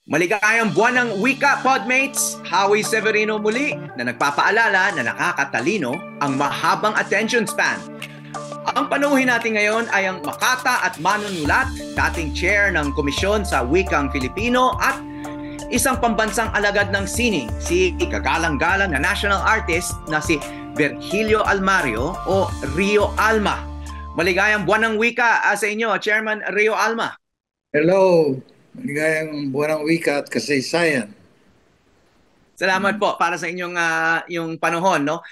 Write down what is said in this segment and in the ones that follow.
Maligayang buwan ng wika, Podmates! Howie Severino muli na nagpapaalala na nakakatalino ang mahabang attention span. Ang panuhin natin ngayon ay ang makata at manunulat, dating chair ng komisyon sa wikang Filipino at isang pambansang alagad ng sining, si kagalang-galang na national artist na si Virgilio Almario o Rio Alma. Maligayang buwan ng wika sa inyo, Chairman Rio Alma. Hello, maligayang buwan ng wika at kasaysayan. Salamat po para sa inyong yung panahon, no.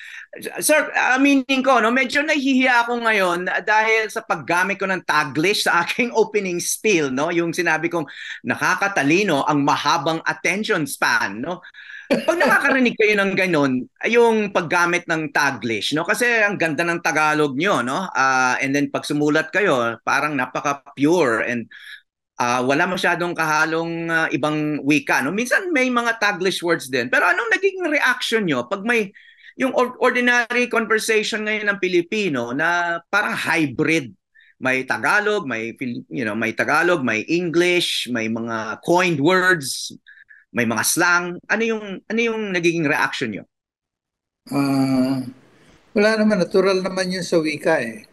Sir, aminin ko, no, medyo nahihiya ako ngayon dahil sa paggamit ko ng Taglish sa aking opening spiel, no, yung sinabi kong nakakatalino ang mahabang attention span, no. Pag nakakarinig kayo ng ganun, yung paggamit ng Taglish, no, kasi ang ganda ng Tagalog nyo, no, and then pag sumulat kayo, parang napaka-pure and wala masyadong kahalong ibang wika. No? Minsan may mga Taglish words din. Pero anong naging reaction nyo pag may yung ordinary conversation ngayon ng Pilipino na parang hybrid? May Tagalog, may Tagalog, may English, may mga coined words, may mga slang. Ano yung naging reaction nyo? Ah, wala naman, natural naman yun sa wika eh.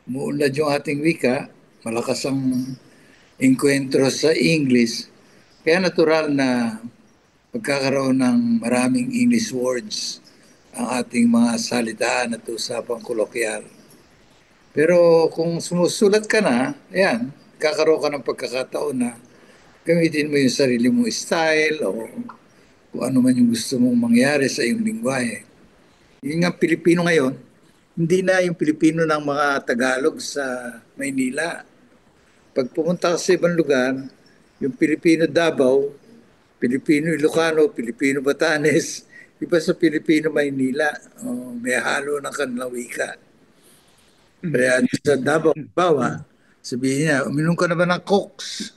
Muunlad yung ating wika, malakas ang enkwentro sa English. Kaya natural na pagkakaroon ng maraming English words ang ating mga salitaan at usapang kolokyal. Pero kung sumusulat ka na, ayan, kakaroon ka ng pagkakataon na gamitin mo yung sarili mong style o kung ano man yung gusto mong mangyari sa iyong lingwahe. Yung nga Pilipino ngayon, hindi na yung Pilipino ng mga Tagalog sa Maynila. Pag pumunta ka sa ibang lugar, yung Pilipino Davao, Pilipino Ilocano, Pilipino Batanes, iba sa Pilipino Maynila. May halo ng kanilang wika. Kaya sa Davao, bawa, sabihin niya, uminom ka na ba ng Cokes?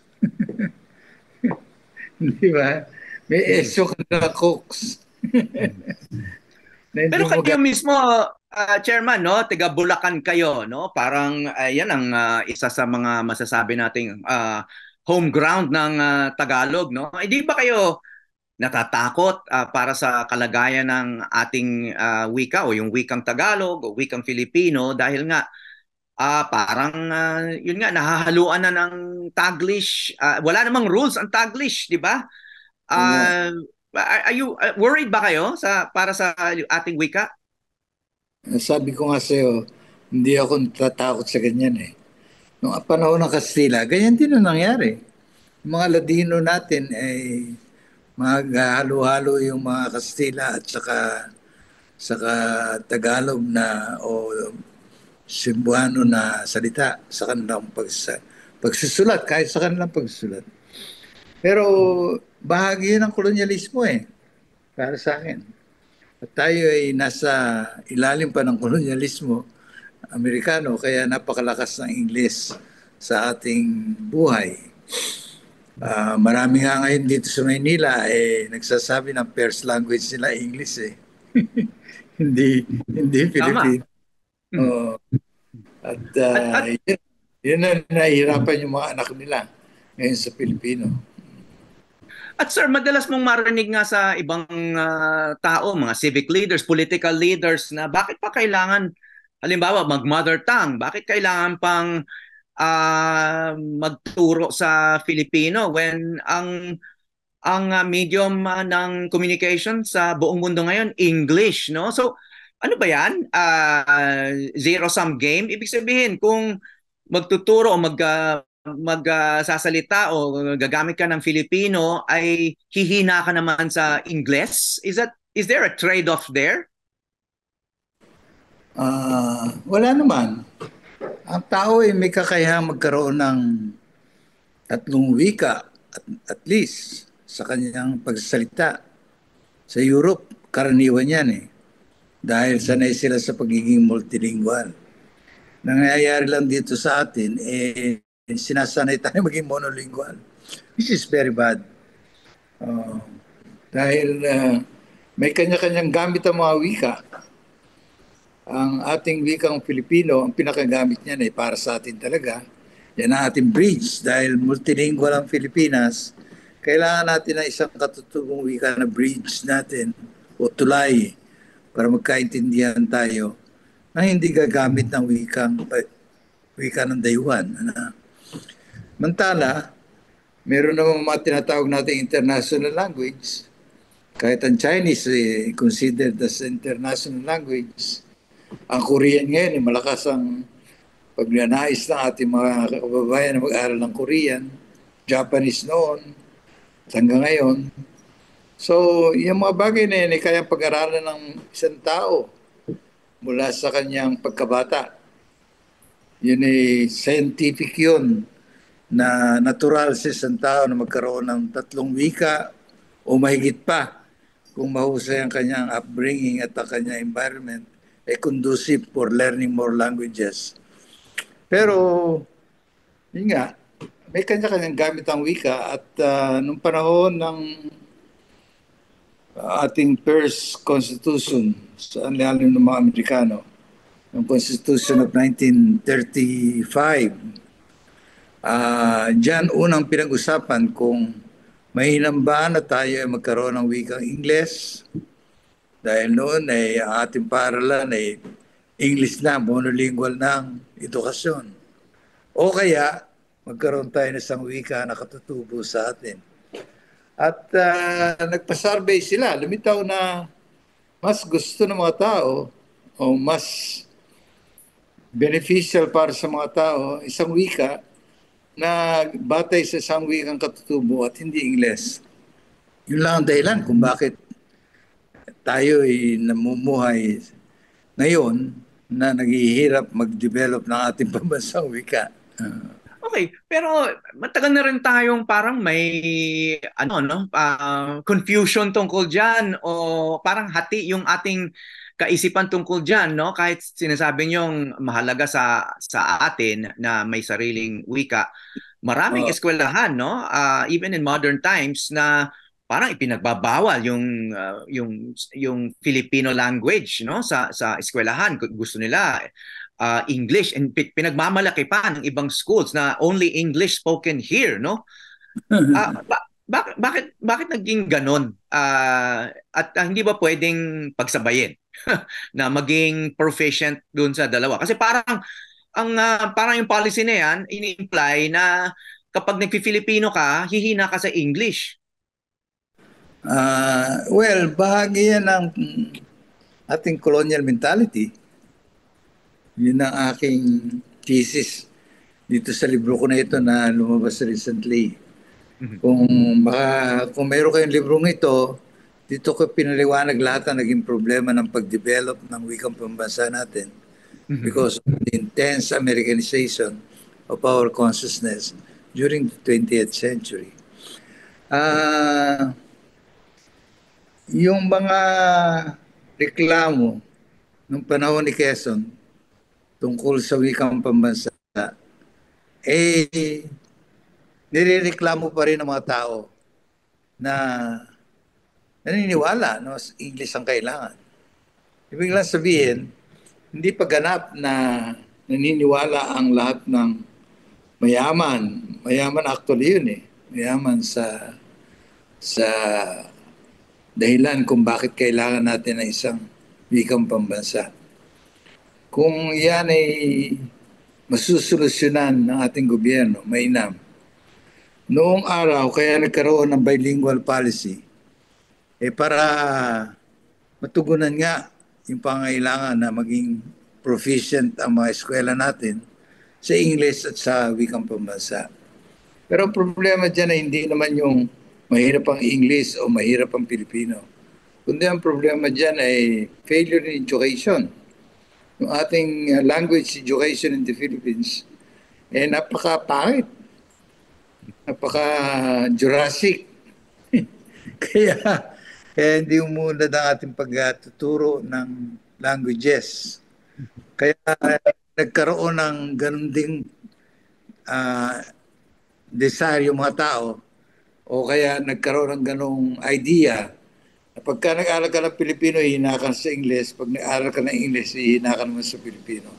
Di ba? May esyo ka na ng Cokes. Na hindi Pero mo kayo mismo, Chairman, no, taga Bulacan kayo, no? Parang yan ang isa sa mga masasabi nating home ground ng Tagalog, no? Hindi ba kayo natatakot para sa kalagayan ng ating wika o yung wikang Tagalog o wikang Filipino dahil nga parang yun nga nahahaluan na ng Taglish. Wala namang rules ang Taglish, di ba? ga- Uh, are you worried ba kayo sa para sa ating wika? Sabi ko nga sa'yo, hindi ako natatakot sa ganyan eh. Noong panahon ng Kastila, ganyan din ang nangyari. Yung mga Ladino natin ay maghalo-halo yung mga Kastila at saka Tagalog na o Cebuano na salita sa kanilang pagsusulat, kahit sa kanilang pagsusulat. Pero bahagi yun ng kolonyalismo eh, para sa akin. At tayo ay nasa ilalim pa ng kolonyalismo Amerikano, kaya napakalakas ng Ingles sa ating buhay. Marami nga ngayon dito sa Maynila nagsasabi ng first language nila English eh. hindi Tama. Filipino. Oh, at At at yun na nahihirapan yung mga anak nila ngayon sa Pilipino. At sir, madalas mong marinig nga sa ibang tao, mga civic leaders, political leaders na bakit pa kailangan halimbawa mag-mother tongue, bakit kailangan pang magturo sa Filipino when ang medium ng communication sa buong mundo ngayon English, no? So ano ba 'yan? Zero sum game. Ibig sabihin kung magtuturo o magsasalita o gagamit ka ng Filipino ay hihina ka naman sa Ingles? Is there a trade-off there? Wala naman. Ang tao ay may kakayahang magkaroon ng tatlong wika at least sa kanyang pagsasalita. Sa Europe, karaniwan yan eh. Dahil sanay sila sa pagiging multilingual. Nangyayari lang dito sa atin, sinasanay tayo maging monolingual. Which is very bad. Uh, dahil may kanya-kanyang gamit ang mga wika. Ang ating wikang Filipino, ang pinakagamit niyan ay para sa atin talaga. Yan ang ating bridge dahil multilingual ang Pilipinas. kailangan natin ng isang katutubong wika na bridge natin o tulay para magkaintindihan tayo na hindi gagamit ng wika ng dayuhan. Mantala, meron naman mga tinatawag natin international language. Kahit ang Chinese considered as international language. Ang Korean ngayon, malakas ang pagnanais ng ating mga kababayan na mag-aral ng Korean. Japanese noon, hanggang ngayon. So, yung mga bagay na yun, kayang pag-aralan ng isang tao mula sa kanyang pagkabata. Yun scientific yun, na natural sa isang tao na magkaroon ng 3 wika o mahigit pa kung mahusay ang kanyang upbringing at ang kanyang environment conducive for learning more languages. Pero, yun nga, may kanya-kanyang gamit ang wika at nung panahon ng ating first constitution sa anlalim ng mga Amerikano, yung Constitution of 1935, diyan unang pinag-usapan kung mainam ba na tayo ay magkaroon ng wikang Ingles dahil noon ay ang ating paaralan ay English na, monolingual ng edukasyon. O kaya magkaroon tayo ng isang wika na katutubo sa atin. At nagpa-survey sila, lumitaw na mas gusto ng mga tao o mas beneficial para sa mga tao isang wika na batay sa isang wikang katutubo at hindi Ingles. Yun lang ang dahilan kung bakit tayo ay namumuhay ngayon na naghihirap mag-develop ng ating pambansang wika. Okay, pero matagal na rin tayong parang may confusion tungkol diyan o parang hati yung ating kaisipan tungkol diyan, no? Kahit sinasabi niyong mahalaga sa atin na may sariling wika, maraming eskwelahan, no? Even in modern times na parang ipinagbabawal yung Filipino language, no? Sa eskwelahan, gusto nila English, and pinagmamalaki pa ng ibang schools na only English spoken here, no? Bakit naging ganon? At hindi ba pwedeng pagsabayin na maging proficient dun sa dalawa? Kasi parang yung policy na yan ini-imply na kapag nagpi-Filipino ka, hihina ka sa English. Well, bahagi yan ng ating colonial mentality. Yun ang aking thesis dito sa libro ko na ito na lumabas recently. Kung meron kayong librong ito, dito ko pinaliwanag lahat ang naging problema ng pag-develop ng wikang pambansa natin because of the intense Americanization of our consciousness during the 20th century. Yung mga reklamo ng panahon ni Quezon tungkol sa wikang pambansa, nirereklamo pa rin ng mga tao na naniniwala na English ang kailangan. Ibig lang sabihin, hindi pa ganap na naniniwala ang lahat ng mayaman. Mayaman actually yun Mayaman sa dahilan kung bakit kailangan natin ng isang wikang pambansa. Kung yan ay masusolusyonan ng ating gobyerno, mainam. Noong araw, kaya nagkaroon ng bilingual policy, para matugunan nga yung pangailangan na maging proficient ang mga eskwela natin sa English at sa wikang pambansa. Pero ang problema dyan ay hindi naman yung mahirap ang English o mahirap ang Pilipino. Kundi ang problema dyan ay failure in education. Yung ating language education in the Philippines, napaka-pangit. Napaka-Jurassic. kaya hindi umunlad ang ating pagtuturo ng languages. Kaya nagkaroon ng ganun ding desire yung mga tao o kaya nagkaroon ng ganung idea. Pagka nag-aaral ka ng Pilipino, hihina ka sa English. Pag nag-aaral ka ng English, hihina ka naman sa Pilipino.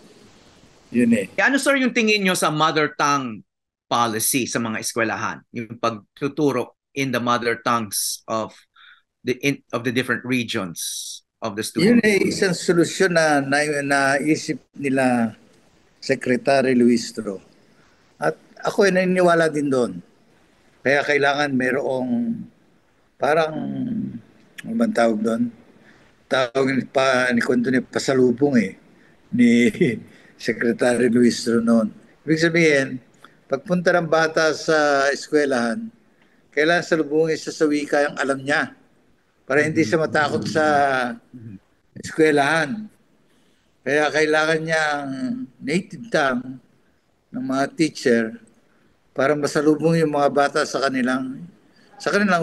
Yun Ano sir yung tingin nyo sa mother tongue policy sa mga eskwelahan? Yung pagtuturo in the mother tongues of the different regions of the Yun students? ay isang solusyon na naisip nila Secretary Luistro. At ako ay naniniwala din doon. Kaya kailangan mayroong parang, ano bang tawag doon? Tawag pa ni Kundo ni pasalubong ni Secretary Luistro noon. Ibig sabihin, pagpunta ng bata sa eskwelahan, kailangan salubungin siya sa wika yung alam niya para hindi siya matakot sa eskwelahan. Kaya kailangan niya ang native tongue ng mga teacher para masalubong yung mga bata sa kanilang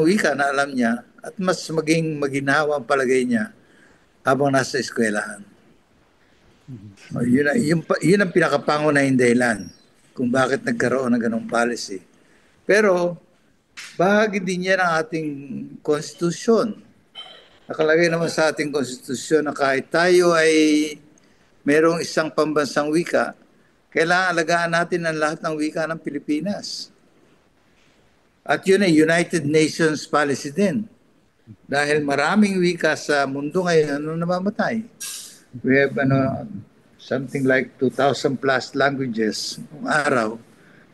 wika na alam niya at mas maging maginhawa ang palagay niya habang nasa eskwelahan. Yun ang pinakapangunahing dahilan kung bakit nagkaroon ng ganong policy. Pero bahagi din yan ng ating konstitusyon. Nakalagay naman sa ating konstitusyon na kahit tayo ay mayroong isang pambansang wika, kailangan alagaan natin ang lahat ng wika ng Pilipinas. At yun ay United Nations policy din. Dahil maraming wika sa mundo ngayon namamatay. We have something like 2,000 plus languages ng araw.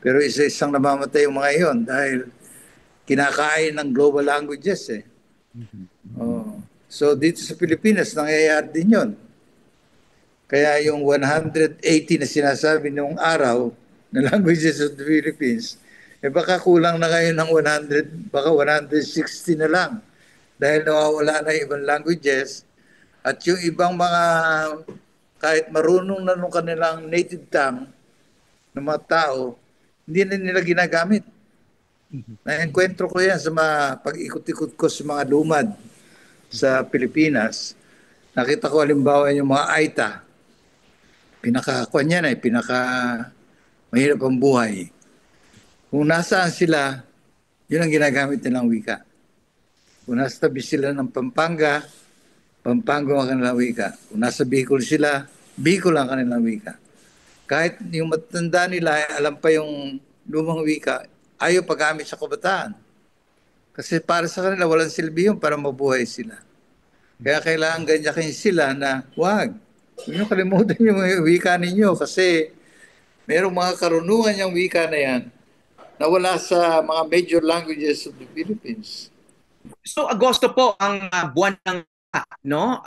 Pero isa-isang namamatay yung mga iyon dahil kinakain ng global languages So dito sa Pilipinas, nangyayari din yun. Kaya yung 180 na sinasabi noong araw na languages of the Philippines, baka kulang na ngayon ng 100, baka 160 na lang. Dahil nawawala na ibang languages. At yung ibang mga, kahit marunong na nung kanilang native tongue ng mga tao, hindi na nila ginagamit. Na-enkwentro ko yan sa mga pag-ikot-ikot ko sa mga lumad sa Pilipinas. Nakita ko halimbawa yung mga Aita. Pinaka-kwan yan mahirap ang buhay. Kung nasaan sila, yun ang ginagamit nilang wika. Kung nasa tabi sila ng Pampanga ang kanilang wika. Kung nasa Bicol sila, Bicol ang kanilang wika. Kahit yung matanda nila, alam pa yung lumang wika, ayaw paggamit sa kabataan. Kasi para sa kanila, walang silbi yun para mabuhay sila. Kaya kailangan ganyakin sila na, huwag niyo kalimutan yung wika ninyo kasi merong mga karunungan yung wika na yan na wala sa mga major languages of the Philippines. So Agosto po ang buwan ng no?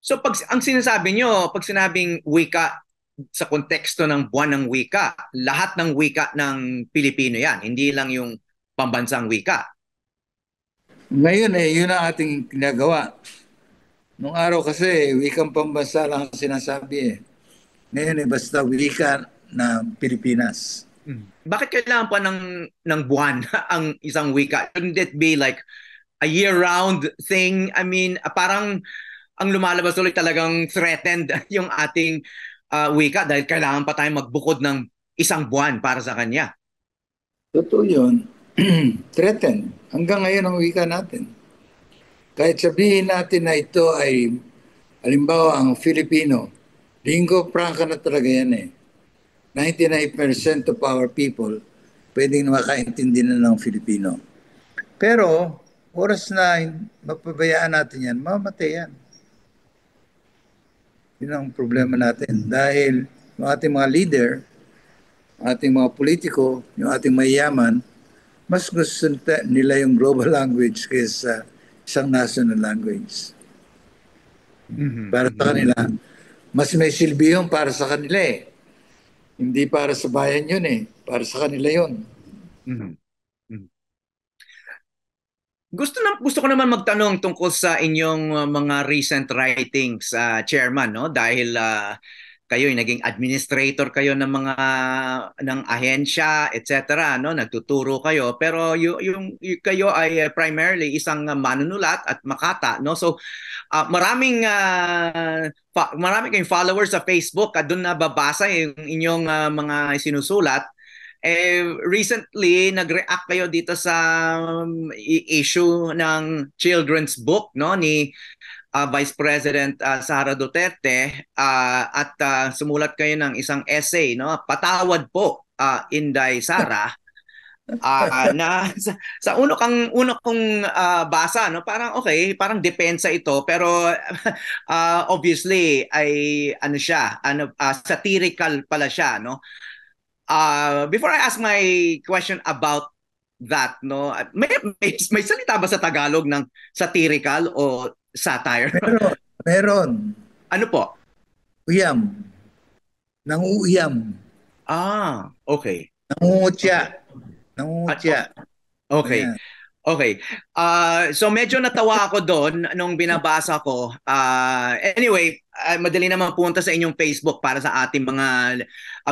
So pag ang sinasabi nyo, pag sinabing wika sa konteksto ng buwan ng wika, lahat ng wika ng Pilipino yan, hindi lang yung pambansang wika. Ngayon yun ang ating ginagawa. Nung araw kasi, wikang pambansa lang ang sinasabi Ngayon basta wika na Pilipinas. Bakit kailangan pa ng buwan ang isang wika? Shouldn't it be like a year-round thing? I mean, parang ang lumalabas ulit talagang threatened yung ating wika dahil kailangan pa tayong magbukod ng isang buwan para sa kanya. Totoo yun. Threatened. Hanggang ngayon ang wika natin. Kahit sabihin natin na ito ay, halimbawa ang Filipino, lingua franca na talaga yan 99% of our people pwedeng makaintindi na ng Filipino. Pero, oras na mapabayaan natin yan, mamatay yan. Yun ang problema natin. Dahil yung ating mga leader, ating mga politiko, yung ating mayayaman, mas gusto nila yung global language kaysa isang national language. Para sa kanila, mas may silbi yun para sa kanila Hindi para sa bayan yun para sa kanila yun. Gusto ko naman magtanong tungkol sa inyong mga recent writings, Chairman, no? Dahil kayo ay naging administrator kayo ng ahensya, etc., no? Nagtuturo kayo, pero kayo ay primarily isang manunulat at makata, no? So maraming kayong followers sa Facebook at doon nababasa yung inyong mga sinusulat. Recently nag-react kayo dito sa issue ng children's book, no, ni Vice President Sara Duterte, at sumulat kayo ng isang essay, no? Patawad po, Inday Sara. Na sa uno kong basa, no, parang okay, parang depensa ito, pero obviously ay ano siya, satirical pala siya, no. Before I ask my question about that, no, may salita ba sa Tagalog ng satirical o satire? Meron, meron. Ano po? Uyam. Nanguyam. Okay. Nangungutya. Okay. Nangungutya. Okay. Ayan. Okay. So medyo natawa ako doon nung binabasa ko. Anyway, madali naman punta sa inyong Facebook para sa ating mga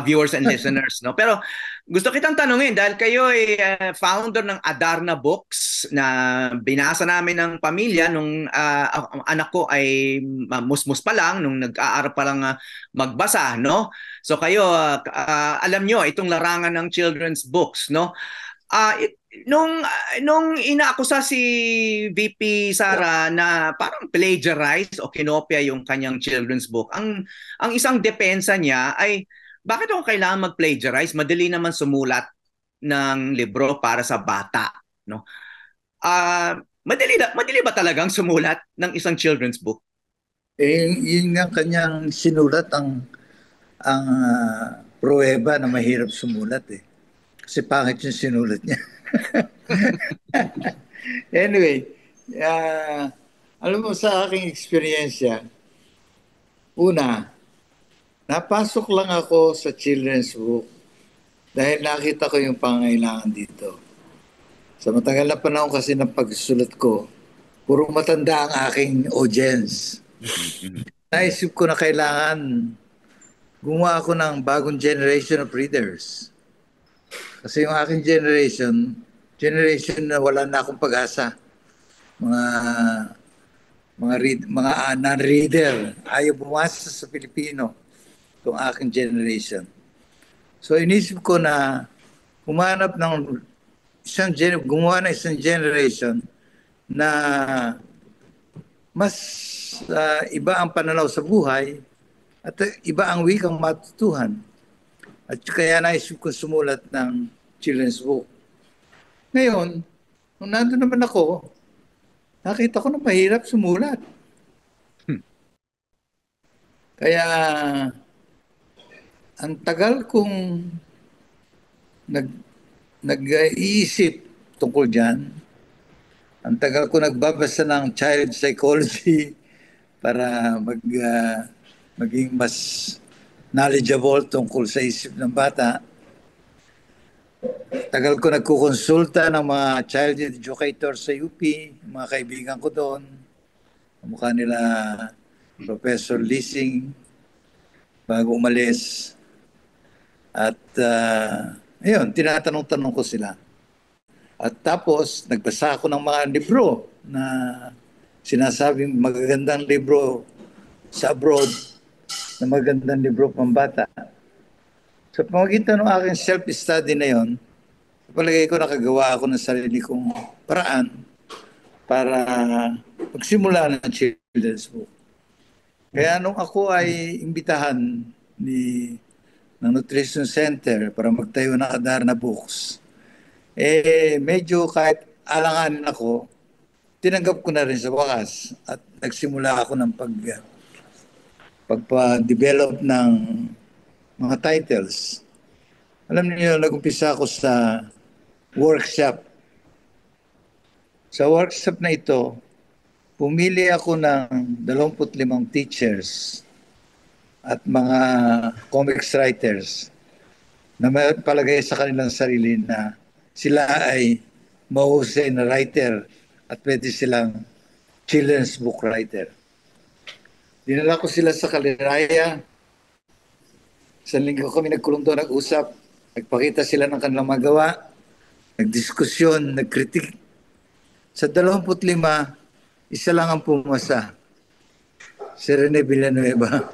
viewers and listeners, no. Pero gusto kitang tanungin dahil kayo ay founder ng Adarna Books na binasa namin ng pamilya nung ang anak ko ay musmus pa lang nung nag-aaral pa lang magbasa, no. So kayo alam nyo itong larangan ng children's books, no. Ah, nung inaakusa si VP Sara na parang plagiarize o kinopya yung kanyang children's book, ang isang depensa niya ay bakit ako kailangan mag-plagiarize? Madali naman sumulat ng libro para sa bata, no? Madali ba talagang sumulat ng isang children's book? Yun nga kanyang sinulat ang pruweba na mahirap sumulat eh. Kasi pangit yung sinulat niya. Anyway, alam mo sa aking eksperyensya, una, napasok lang ako sa children's book dahil nakita ko yung pangailangan dito. Sa matagal na panahon kasi ng pagsulat ko, puro matanda ang aking audience. Naisip ko na kailangan gumawa ako ng bagong generation of readers. Kasi yung aking generation na wala na akong pag-asa. Mga non-reader, ayaw bumasa sa Pilipino itong aking generation. So inisip ko na gumawa ng isang generation na mas iba ang pananaw sa buhay at iba ang wikang matutuhan. At kaya naisip ko sumulat ng children's book. Ngayon, nung nandun naman ako, nakita ko na mahirap sumulat. Kaya ang tagal kong nag-iisip tungkol dyan. Ang tagal ko nagbabasa ng child psychology para maging mas knowledgeable tungkol sa isip ng bata. Tagal ko nagkukonsulta ng mga child educator sa UP, mga kaibigan ko doon. Mukha nila Professor Lising bago umalis. At ayun, tinatanong-tanong ko sila. At tapos, nagbasa ako ng mga libro na sinasabing magagandang libro sa abroad, na magagandang libro pambata. Sa pamagitan ng aking self-study na yon, palagay ko nakagawa ako ng sarili kong paraan para magsimula ng children's book. Kaya nung ako ay imbitahan ng Nutrition Center para magtayo ng Adarna Books, medyo kahit alanganin ako, tinanggap ko na rin sa wakas at nagsimula ako ng pagpa-develop ng mga titles. Alam niyo, nag-umpisa ako sa workshop. Sa workshop na ito, pumili ako ng 25 teachers at mga comics writers na may palagay sa kanilang sarili na sila ay mahusay na writer at pwede silang children's book writer. Dinala ko sila sa Kaliraya. Sa linggo kami nagkulong doon, nag-usap. Nagpakita sila ng kanilang magawa. Nagdiskusyon, nagkritik. Sa 25, isa lang ang pumasa. Si Rene Villanueva.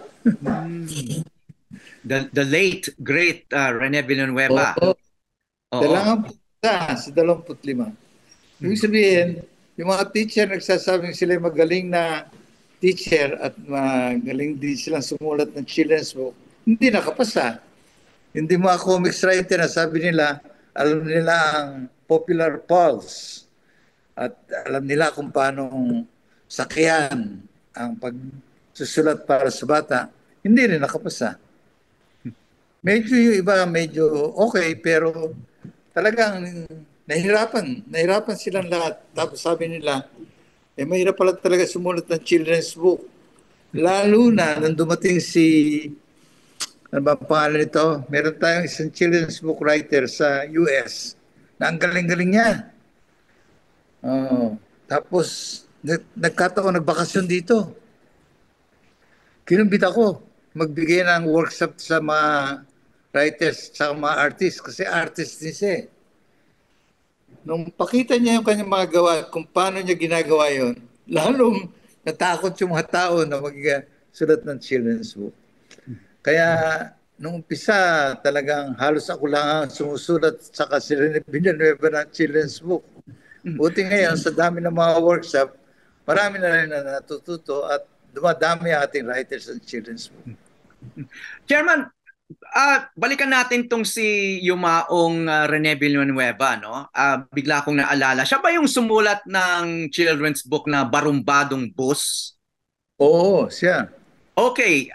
The late, great Rene Villanueva. Oo. Dalawang sa 25. Ibig sabihin, yung mga teacher nagsasabing sila magaling na teacher at magaling din silang sumulat ng children's book, hindi nakapasa. Hindi mga comics writer na sabi nila, alam nila ang popular pulse at alam nila kung paano sakyan ang pagsusulat para sa bata, hindi rin nakapasa. Medyo yung iba, medyo okay, pero talagang nahirapan silang lahat. Tapos sabi nila, mahirap pala talaga sumulat ng children's book. Lalo na nang dumating si, ano ba ang pangalan nito? Meron tayong isang children's book writer sa US na ang galing-galing niya. Tapos, nagkataon, nagbakasyon dito. Kinumbit ako magbigay ng workshop sa mga writers sa mga artists kasi artist din siya. Nung pakita niya yung kanyang mga gawa, kung paano niya ginagawa yon, lalong natakot yung mga tao na magsulat ng children's book. Kaya nung umpisa, talagang halos ako lang ang sumusulat sa si Rene Villanueva ng children's book. Buti ngayon, sa dami ng mga workshop, marami na rin na natututo at dumadami ang ating writers ng children's book. Chairman, balikan natin tong si Yumaong Rene Villanueva, no? Bigla akong naalala. Siya ba yung sumulat ng children's book na Barumbadong Bus? Oo, siya. Okay,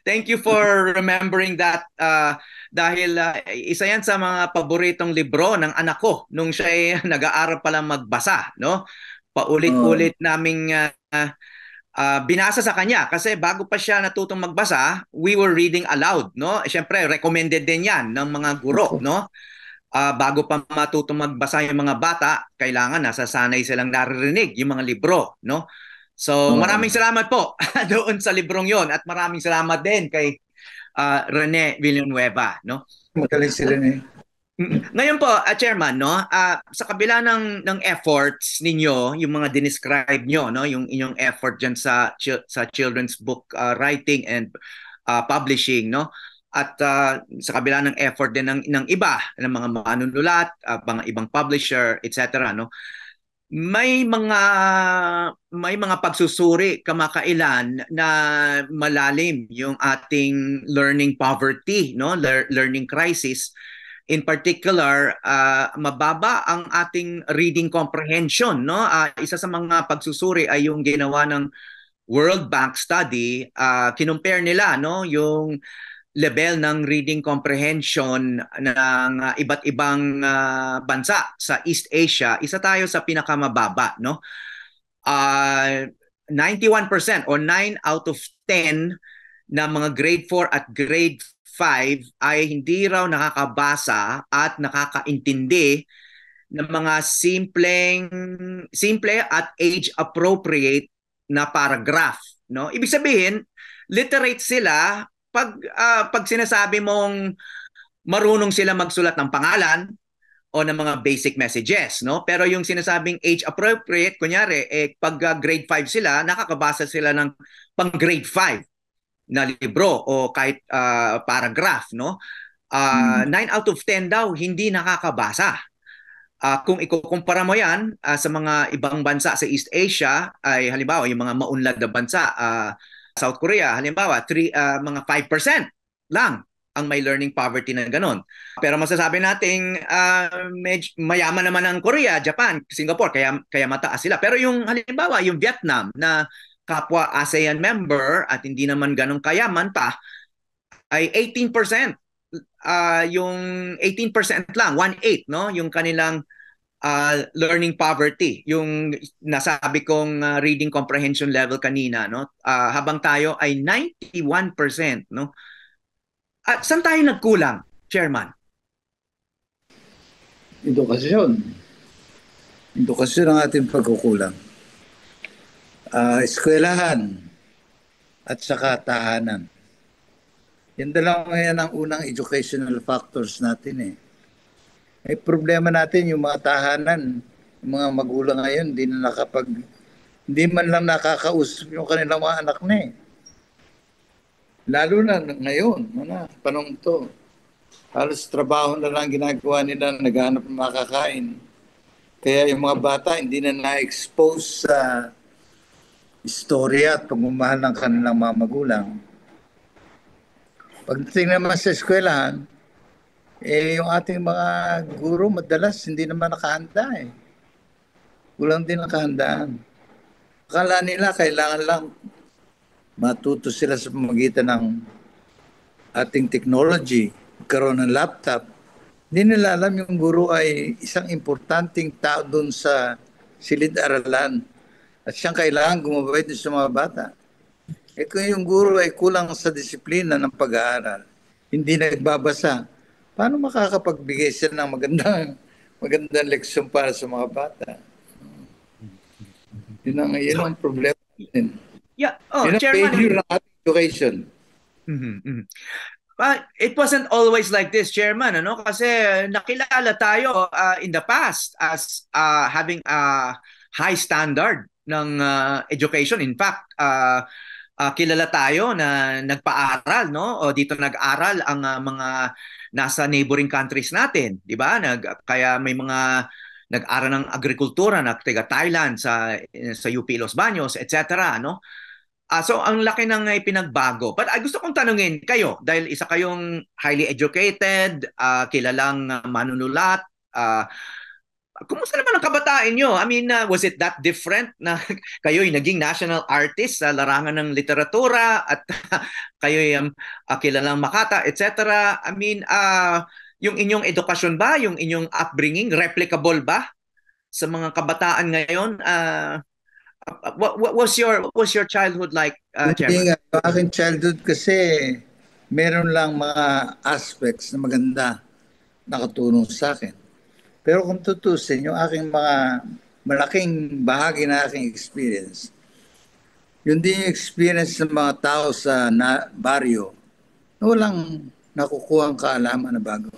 thank you for remembering that dahil isa yan sa mga paboritong libro ng anak ko nung siya ay nag-aaral pa lang magbasa, no? Paulit-ulit naming binasa sa kanya kasi bago pa siya natutong magbasa, we were reading aloud, no? Siyempre, recommended din yan ng mga guro, no? Bago pa matutong magbasa yung mga bata, kailangan nasasanay silang naririnig yung mga libro, no? So, maraming salamat po doon sa librong yon at maraming salamat din kay Rene Villanueva, no? Magaling si Rene. Ngayon po, Chairman, no, sa kabila ng efforts ninyo, yung mga dinescribe nyo, no, yung inyong effort diyan sa children's book writing and publishing, no, at sa kabila ng effort din ng iba, ng mga manunulat, mga ibang publisher, etc., no, may mga pagsusuri kamakailan na malalim yung ating learning poverty, no, learning crisis. In particular, mababa ang ating reading comprehension, no? Isa sa mga pagsusuri ay yung ginawa ng World Bank study, kinumpare nila, no, yung level ng reading comprehension ng iba't ibang bansa sa East Asia. Isa tayo sa pinakamababa, no? 91% or 9 out of 10 na mga grade 4 at grade 5 ay hindi raw nakakabasa at nakakaintindi ng mga simple at age appropriate na paragraph, no? Ibig sabihin, literate sila pag sinasabi mong marunong sila magsulat ng pangalan o ng mga basic messages, no? Pero yung sinasabing age appropriate, kunyari, pag grade 5 sila, nakakabasa sila ng pang grade 5 na libro o kahit paragraph, no? 9 out of 10 daw hindi nakakabasa. Kung ikukumpara mo yan sa mga ibang bansa sa East Asia, ay halimbawa yung mga maunlad na bansa, South Korea, halimbawa, mga 5% lang ang may learning poverty na ganon. Pero masasabi nating mayaman naman ang Korea, Japan, Singapore, kaya mataas sila. Pero yung halimbawa, yung Vietnam na kapwa ASEAN member at hindi naman ganong kayaman pa, ay 18%. Yung 18% lang, 1/8, no? Yung kanilang learning poverty, yung nasabi kong reading comprehension level kanina, no? Habang tayo ay 91%, no? At saan tayo nagkulang, Chairman? Edukasyon. Edukasyon ang ating pagkukulang. Eskwelahan at saka tahanan. Yan dalawa yan ang unang educational factors natin eh. May problema natin yung mga tahanan, yung mga magulang ngayon, hindi man lang nakakausap yung kanilang mga anak na eh. Lalo na ngayon, panong to. Halos trabaho na lang ginagawa nila, naghahanap ng makakain. Kaya yung mga bata hindi na na-expose sa istorya at pagmamahal ng kanilang mga magulang. Pagdating naman sa eskwelahan, Yung ating mga guro madalas hindi naman nakahanda eh. Kulang din nakahandaan. Akala nila kailangan lang matuto sila sa pamagitan ng ating technology, karoon ng laptop. Hindi nila alam yung guro ay isang importanteng tao doon sa silid-aralan at siyang kailangan gumabay din sa mga bata. Kung yung guro ay kulang sa disiplina ng pag-aaral, hindi nagbabasa, paano makakapagbigay siya ng magandang leksyon para sa mga bata? Yun ang problema natin. Yeah, Yun ang Chairman. failure ng ating education. It wasn't always like this, Chairman, ano? Kasi nakilala tayo in the past as having a high standard ng education. In fact, kilala tayo na nagpaaral, no? O dito nag-aral ang mga nasa neighboring countries natin, di ba? Kaya may mga nag-aral ng agrikultura na taga Thailand sa UP Los Baños, etc., no? So ang laki ng pinagbago. But gusto kong tanungin kayo dahil isa kayong highly educated, kilalang manunulat. Kumusta naman ang kabataan nyo? I mean, was it that different na kayo'y naging national artist sa larangan ng literatura at kayo'y kilalang makata, etc. I mean, yung inyong edukasyon ba, yung inyong upbringing, replicable ba sa mga kabataan ngayon? What was your childhood like, Hindi Chairman? nga, yung aking childhood kasi meron lang mga aspects na maganda nakatulong sa akin. Pero kung tutusin, yung aking mga malaking bahagi na aking experience, yun din yung experience ng mga tao sa baryo na walang nakukuha ang kaalaman na bago.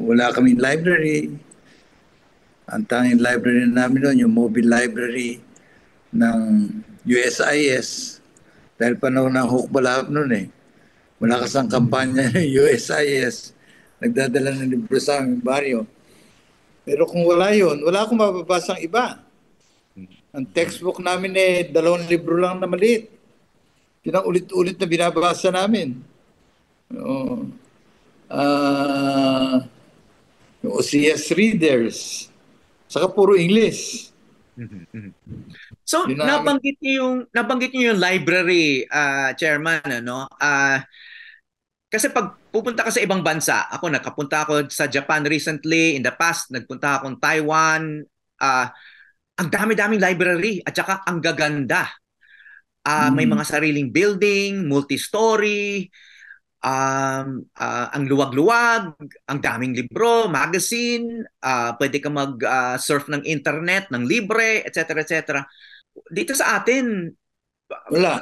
Wala kaming library. Ang tanging library namin noon, yung mobile library ng USIS. Dahil panahon ng hukbalahap noon eh. Malakas ang kampanya ng USIS. Nagdadala ng libro sa aming baryo. Pero kung wala yun, wala akong mababasang iba. Ang textbook namin eh, 2 libro lang na maliit. Yun ang ulit-ulit na binabasa namin. Yung OCS readers. Saka puro English. So nabanggit niyo yung library, Chairman, ano? Kasi pag pupunta ka sa ibang bansa, ako nakapunta ako sa Japan recently, in the past nagpunta akong Taiwan, ang dami-daming library at saka ang gaganda. May mga sariling building, multi-story, ang luwag-luwag, ang daming libro, magazine, pwede ka mag-surf ng internet, ng libre, etc. etc. Dito sa atin, Wala.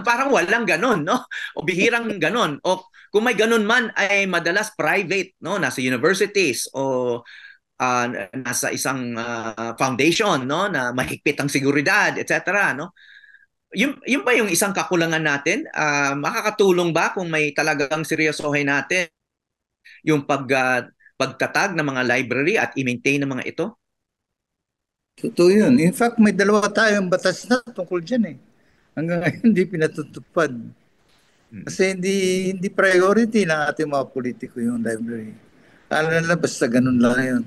parang walang ganon, no? O bihirang ganon. O kung may ganon man, ay madalas private, no? Nasa universities o nasa isang foundation, no? Na mahigpit ang seguridad, etc., no? Yun ba yung isang kakulangan natin? Makakatulong ba kung may talagang seryosohin natin yung pagtatag ng mga library at i-maintain ng mga ito? Totoo yun. In fact, may 2 tayong batas na tungkol dyan eh. Hanggang ngayon hindi pinatutupad. Kasi hindi priority ng ating mga politiko yung library. Alam nila basta ganun lang yun.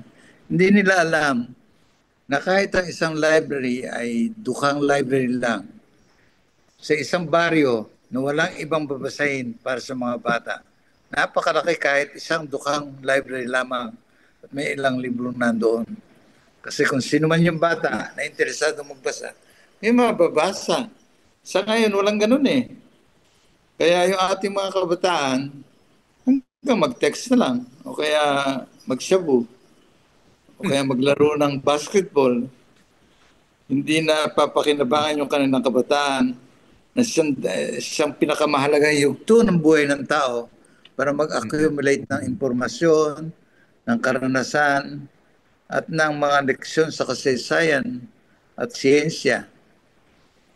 Hindi nila alam na kahit ang isang library ay dukhang library lang, sa isang baryo na walang ibang babasahin para sa mga bata, napakalaki kahit isang dukhang library lamang at may ilang libro nandoon. Kasi kung sino man yung bata na interesado magbasa, may mababasa. Sa ngayon, walang ganun eh. Kaya yung ating mga kabataan, hanggang mag-text na lang, o kaya mag-shabu, o kaya maglaro ng basketball. Hindi na papakinabangan yung kanilang kabataan na siyang pinakamahalagang yugto ng buhay ng tao para mag-accumulate ng impormasyon, ng karanasan, at ng mga leksyon sa kasaysayan at siyensya.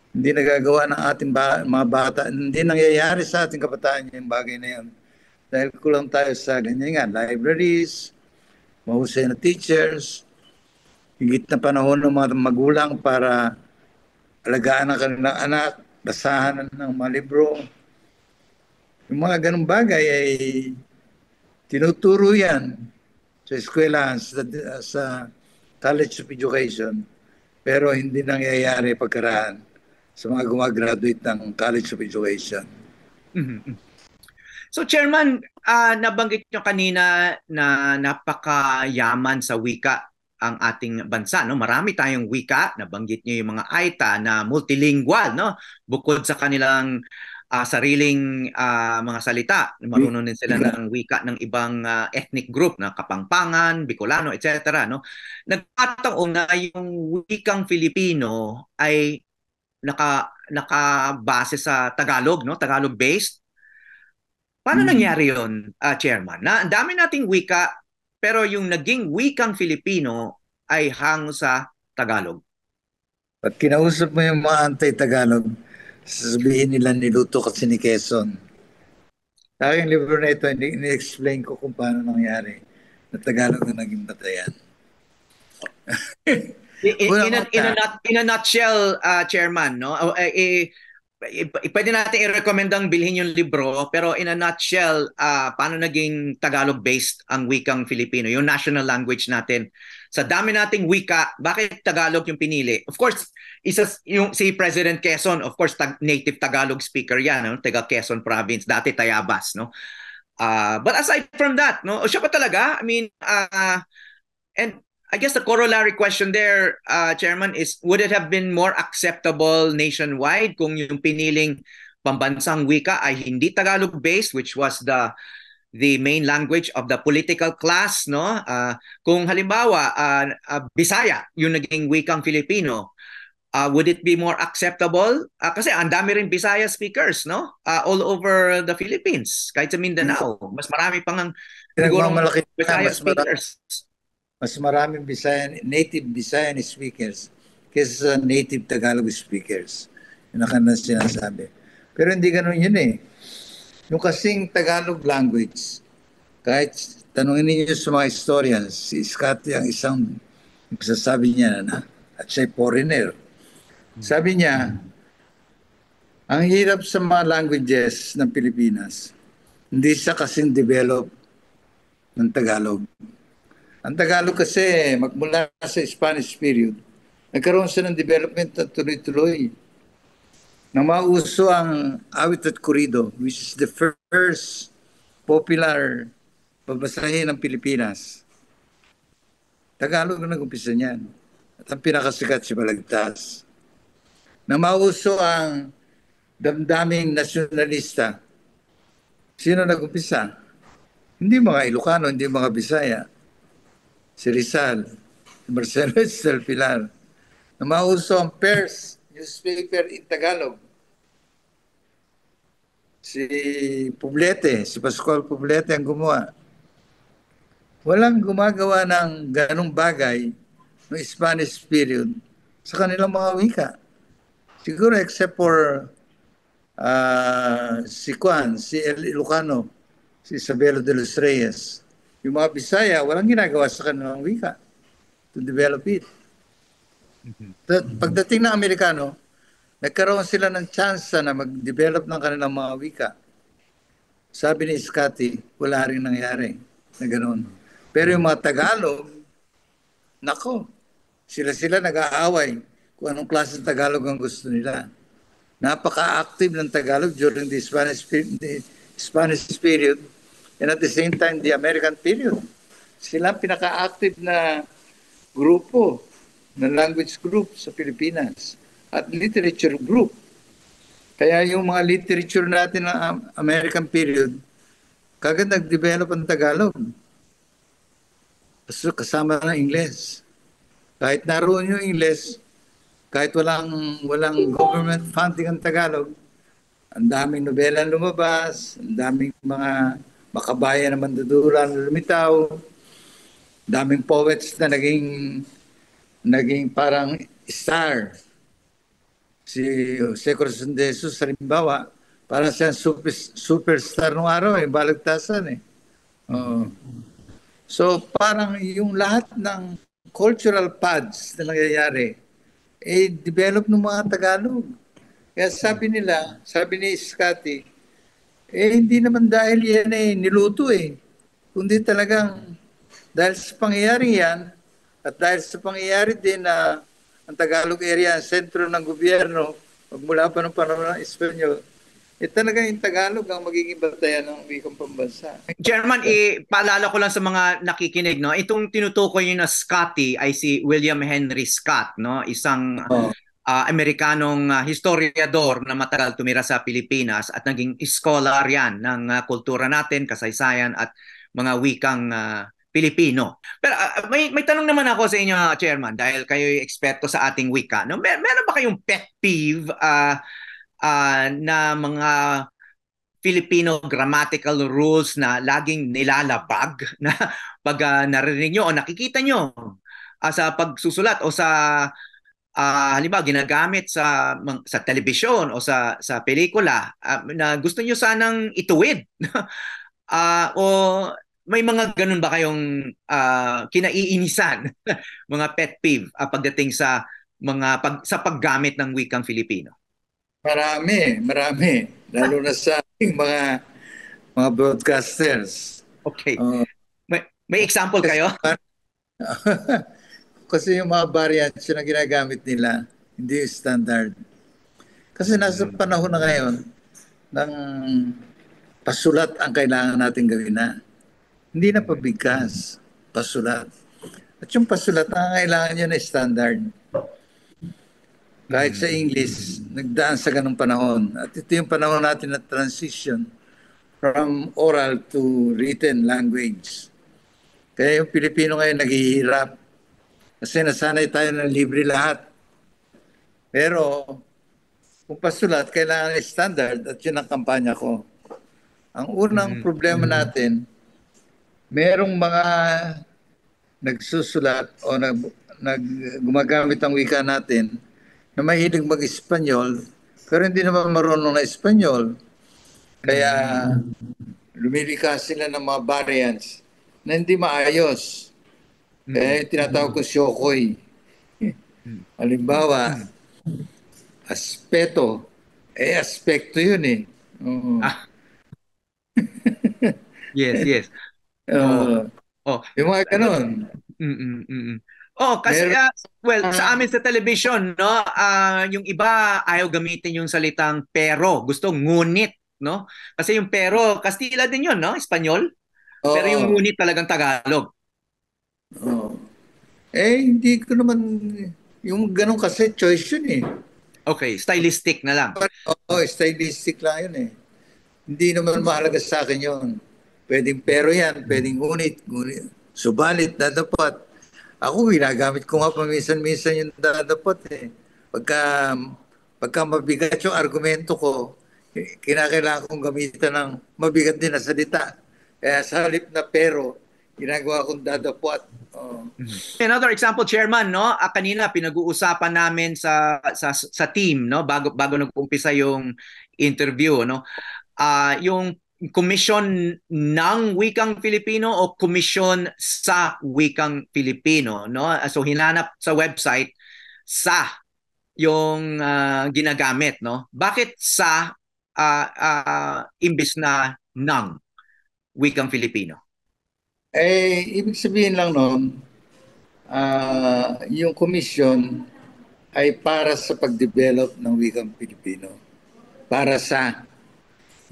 Hindi nagagawa ng ating mga bata, hindi nangyayari sa ating kabataan yung bagay na yan. Dahil kulang tayo sa ganyan nga, libraries, mahusay na teachers, higit na panahon ng mga magulang para alagaan ang kanilang anak, basahan ng mga libro. Yung mga ganung bagay ay tinuturo yan sa eskwelahan, sa College of Education, pero hindi nangyayari pagkaraan sa mga gumagraduate ng College of Education. Mhm. So Chairman, nabanggit nyo kanina na napakayaman sa wika ang ating bansa, no? Marami tayong wika, nabanggit nyo yung mga Aita na multilingual, no? Bukod sa kanilang sariling mga salita, marunong din sila ng wika ng ibang ethnic group na Kapampangan, Bicolano, etc., no? Nagkataon na yung wikang Filipino ay nakabase sa Tagalog, no? Tagalog based. Paano nangyari yun, Chairman? Na ang dami nating wika, pero yung naging wikang Filipino ay hango sa Tagalog. Pag kinausap mo yung mga anti-Tagalog, sasabihin nila niluto kasi ni Quezon. Sa aking libro na ito, ini-explain ko kung paano nangyari na Tagalog na naging batayan. In a nutshell, Chairman, no? Pwede natin i-recommendang bilhin yung libro, pero in a nutshell, paano naging Tagalog-based ang wikang Filipino, yung national language natin? Sa dami nating wika, bakit Tagalog yung pinili? Of course, yung si President Quezon, of course, native Tagalog speaker yan, no? Taga Quezon Province, dati Tayabas, no? But aside from that, no, siya pa talaga. I mean, and I guess the corollary question there, Chairman, is would it have been more acceptable nationwide kung yung piniling pambansang wika ay hindi Tagalog-based, which was the main language of the political class, no? Kung halimbawa, Bisaya, yung naging wikang Filipino, would it be more acceptable? Kasi ang dami rin Bisaya speakers, no? All over the Philippines, kahit sa Mindanao. Mas marami pang sigurong Bisaya speakers. Mas maraming native Bisayan speakers kaysa sa native Tagalog speakers. Yun ang kanilang sinasabi. Pero hindi ganun yun eh. Yung kasing Tagalog language, kahit tanungin niyo sa mga historians, si Scotty ang isang nagsasabi niya na, at siya'y foreigner. Sabi niya, ang hirap sa mga languages ng Pilipinas, hindi siya kasing develop ng Tagalog. Ang Tagalog kasi, magmula sa Spanish period, nagkaroon siya ng development na tuloy-tuloy. Nang mauso ang awit at kurido, which is the first popular babasahin ng Pilipinas. Tagalog na nag-umpisa niyan. At ang pinakasikat si Balagtas. Nang mauso ang damdaming nasyonalista, sino nag-umpisa? Hindi mga Ilocano, hindi mga Bisaya. Si Rizal, si Marcelo Estel Pilar. Na mauso ang Pers newspaper in Tagalog. Si Poblete, si Pascual Poblete ang gumawa. Walang gumagawa ng ganong bagay no Spanish period sa kanilang mga wika. Siguro except for si Juan, si El Ilocano, si Isabelo de los Reyes. Yung mga Bisaya, walang ginagawa sa kanilang wika to develop it. Pagdating ng Amerikano, nagkaroon sila ng chance na mag-develop ng kanilang mga wika. Sabi ni Scotty, wala rin nangyari na ganoon. Pero yung mga Tagalog, nako, sila nag-aaway kung anong klase ng Tagalog ang gusto nila. Napaka-active ng Tagalog during the Spanish period. And at the same time, the American period. Sila ang pinaka-active na grupo, na language group sa Pilipinas. At literature group. Kaya yung mga literature natin ng American period, kagad nag-develop ang Tagalog. Kasama ng Ingles. Kahit naroon yung Ingles, kahit walang government funding ang Tagalog, ang daming nobela lumabas, ang daming mga makabayan na mandudulan na lumitaw, daming poets na naging parang star. Si Jose Corazon de Jesus, halimbawa, parang siya superstar nung araw, Balagtasan . So parang yung lahat ng cultural paths na nangyayari, develop ng mga Tagalog. Kaya sabi ni Scotty, Hindi naman dahil yan niluto kundi talagang dahil sa pangyayari yan at dahil sa pangyayari din na ang Tagalog area ang sentro ng gobyerno magmula pa ng panahon ng Espanyol, talaga yung Tagalog ang magiging batayan ng wikang pambansa. Chairman, paalala ko lang sa mga nakikinig, no? Itong tinutukoy niyo na Scotty ay si William Henry Scott, no? Isang Amerikanong historiador na matagal tumira sa Pilipinas at naging scholar yan ng kultura natin, kasaysayan at mga wikang Pilipino. Pero may tanong naman ako sa inyo, Chairman, dahil kayo'y eksperto sa ating wika. No? Meron ba kayong pet peeve na mga Filipino grammatical rules na laging nilalabag na pag narinig nyo o nakikita nyo sa pagsusulat o sa halimbawa ginagamit sa telebisyon o sa pelikula na gusto nyo sanang ituwid o may mga ganun ba kayong kinaiinisan mga pet peeve pagdating sa sa paggamit ng wikang Filipino? Marami. Lalo na sa ating mga broadcasters. Okay. May example kayo? Kasi yung mga variants na ginagamit nila, hindi standard. Kasi nasa panahon na ngayon ng pasulat ang kailangan natin gawin na. Hindi na pabigkas, pasulat. At yung pasulat, ang kailangan yun na standard. Kahit sa English, nagdaan sa ganung panahon. At ito yung panahon natin na transition from oral to written language. Kaya yung Pilipino ngayon naghihirap. Kasi nasanay tayo ng libre lahat. Pero kung pasulat, kailangan standard at yun ang kampanya ko. Ang unang problema natin, merong mga nagsusulat o gumagamit ang wika natin na mahilig mag-Espanyol, pero hindi naman marunong na Espanyol. Kaya lumilikas sila ng mga variants na hindi maayos. Kaya tinatawag ko Shokoy. Halimbawa, aspeto. Aspekto yun Yes. Yung mga ganun. Kasi sa amin sa television, no, yung iba ayaw gamitin yung salitang pero, gusto ngunit, no? Kasi yung pero Kastila din yun, no? Espanyol. Pero yung ngunit talagang Tagalog. Hindi ko naman yung ganun kasi choice yun Okay, stylistic na lang. Stylistic lang yun Hindi naman mahalaga sa akin yun. Pwedeng pero yan, pwedeng ngunit. Subalit, dapat. Ako, ginagamit ko nga paminsan-minsan yung dapat Pagka mabigat yung argumento ko, kinakailangan kong gamitan ng mabigat din na salita. Kaya sa halip na pero, ginagawa kong dadapot. Another example, Chairman, no? Kanina pinag-uusapan namin sa team, no? Bago nag-umpisa yung interview, no? Yung komisyon ng wikang Filipino o komisyon sa wikang Filipino, no? So hinanap sa website sa yung ginagamit, no? Bakit sa imbis na ng wikang Filipino? Ibig sabihin lang noon, yung komisyon ay para sa pag-develop ng wikang Pilipino. Para sa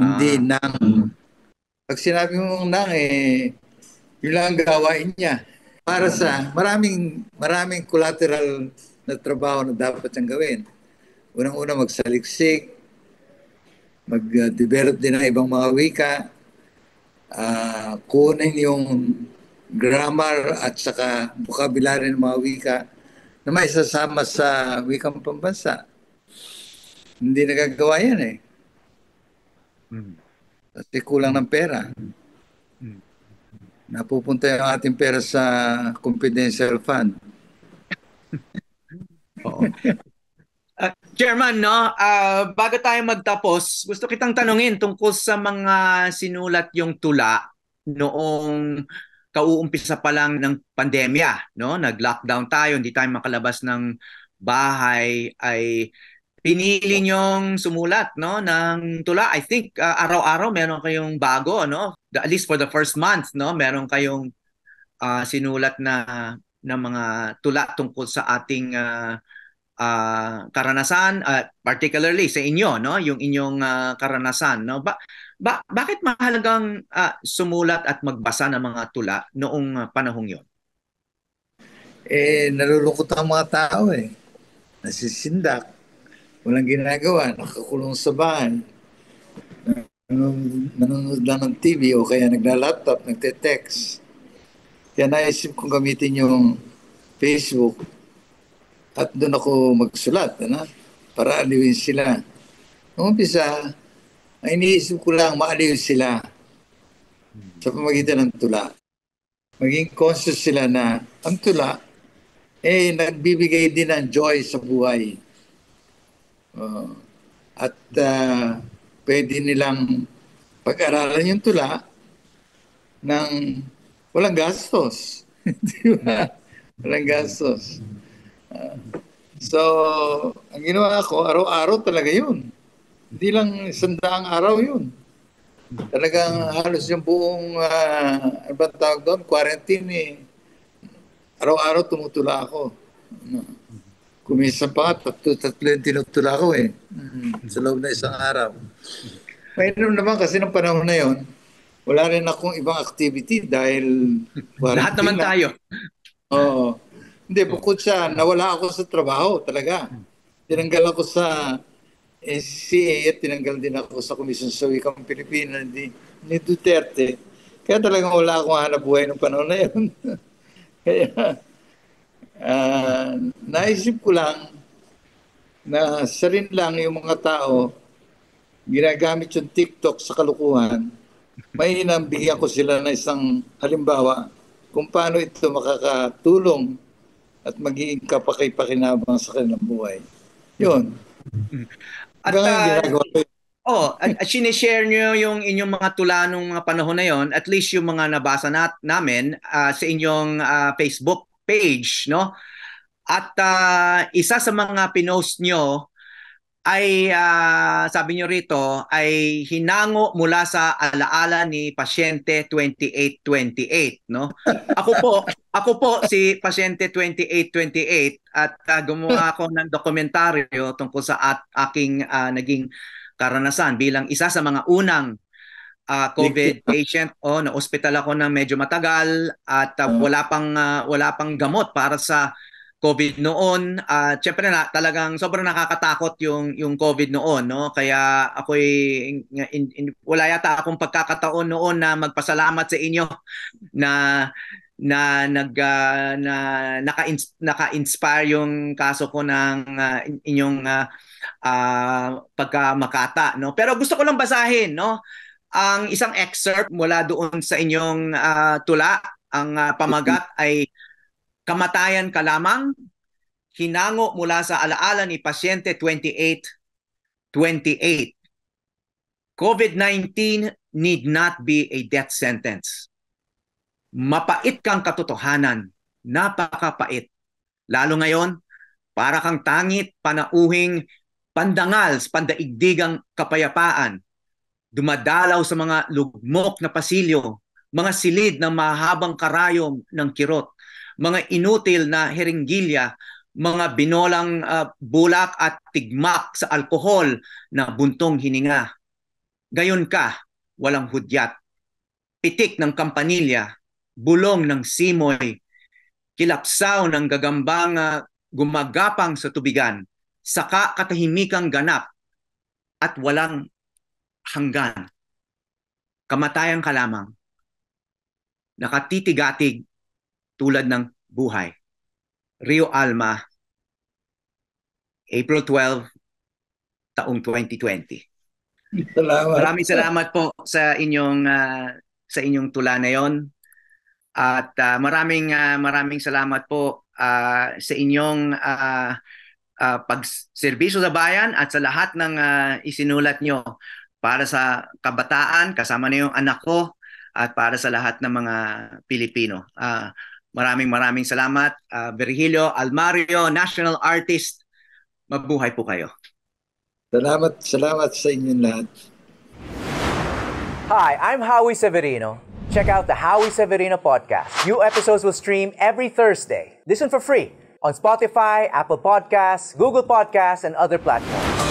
hindi nang. Pag sinabi mo nang yun lang ang gawain niya. Para sa maraming collateral na trabaho na dapat siyang gawin. Unang-una magsaliksik, mag-develop din ng ibang mga wika, kunin yung grammar at saka vocabulary ng mga wika na may sasama sa wikang pambansa. Hindi nagagawa yan Kasi kulang ng pera. Napupunta yung ating pera sa confidential fund. Oo. Chairman, no, bago tayo magtapos, gusto kitang tanungin tungkol sa mga sinulat yung tula noong kauumpisa pa lang ng pandemya, no? Nag-lockdown tayo, hindi tayo makalabas ng bahay, ay pinili niyong sumulat, no, ng tula. I think araw-araw meron kayong bago, no? At least for the first month, no, meron kayong sinulat na mga tula tungkol sa ating karanasan, particularly sa inyo, no, yung inyong karanasan, no. Bakit mahalagang sumulat at magbasa ng mga tula noong panahong yon? Nalulungkot ang mga tao eh. Nasisindak, walang ginagawa, nakakulong sa bahay, nanonood lang ng TV o kaya nagla-laptop, nagte-text. Kaya naisip kong gamitin yung Facebook at doon ako magsulat, ano? Para aliwin sila. Noong umpisa, ay iniisip ko lang maaliw sila sa pamagitan ng tula. Maging conscious sila na ang tula, nagbibigay din ng joy sa buhay. At pwede nilang pag-aralan yung tula ng walang gastos. Di ba? Walang gastos. So, ang ginawa ko, araw-araw talaga yun. Hindi lang 100 araw yun. Talagang halos yung buong, ano ba tawag doon, quarantine eh. Araw-araw tumutula ako. Kuminsan pa nga, tatlo yung tinutula ko eh. Sa loob na isang araw. Mayroon naman kasi ng panahon na yon, wala rin akong ibang activity dahil Lahat naman lang. tayo. Oo. Hindi, bukod sa nawala ako sa trabaho talaga. Tinanggal ako sa SCA at tinanggal din ako sa Komisyon sa Wikang Pilipinas ni Duterte. Kaya talagang wala akong hanap buhay ng panahon na yun. Kaya naisip ko lang na sa rin lang yung mga tao ginagamit yung TikTok sa kalukuhan, may bigyan ko sila ng isang halimbawa kung paano ito makakatulong at magiging kapakinabangan sa kanilang buhay. Yun. At at sinishare nyo yung inyong mga tula nung mga panahon na yon, at least yung mga nabasa namin sa inyong Facebook page, no? At isa sa mga pinost nyo ay sabi nyo rito ay hinango mula sa alaala ni Pasyente 2828, no? Ako po si Pasyente 2828 at gumawa ako ng dokumentaryo tungkol sa aking naging karanasan bilang isa sa mga unang COVID patient. Na ospital ako na medyo matagal at wala pang gamot para sa COVID noon. Siyempre talagang sobrang nakakatakot yung COVID noon, no? Kaya ako'y wala yata akong pagkakataon noon na magpasalamat sa inyo na naka-inspire yung kaso ko ng inyong pagkamakata, no? Pero gusto ko lang basahin, no, ang isang excerpt mula doon sa inyong tula. Ang pamagat ay Kamatayan ka lamang, hinango mula sa alaala ni Pasyente 2828. COVID-19 need not be a death sentence. Mapait kang katotohanan, napakapait. Lalo ngayon, para kang tangit, panauhing, pandangal sa pandaigdigang kapayapaan. Dumadalaw sa mga lugmok na pasilyo, mga silid ng mahabang karayom ng kirot, mga inutil na heringgilya, mga binolang bulak at tigmak sa alkohol na buntong hininga. Gayon ka, walang hudyat. Pitik ng kampanilya, bulong ng simoy, kilapsaw ng gagambang gumagapang sa tubigan, saka katahimikang ganap at walang hanggan. Kamatayan ka lamang, nakatitigatig tulad ng buhay. Rio Alma, April 12, taong 2020. Salamat. Maraming salamat po sa inyong tula na yon. At maraming salamat po sa inyong pagserbisyo sa bayan at sa lahat ng isinulat nyo para sa kabataan, kasama na yung anak ko, at para sa lahat ng mga Pilipino. Maraming salamat. Virgilio Almario, National Artist. Mabuhay po kayo. Salamat sa inyong lahat. Hi, I'm Howie Severino. Check out the Howie Severino podcast. New episodes will stream every Thursday. Listen for free on Spotify, Apple Podcasts, Google Podcasts, and other platforms.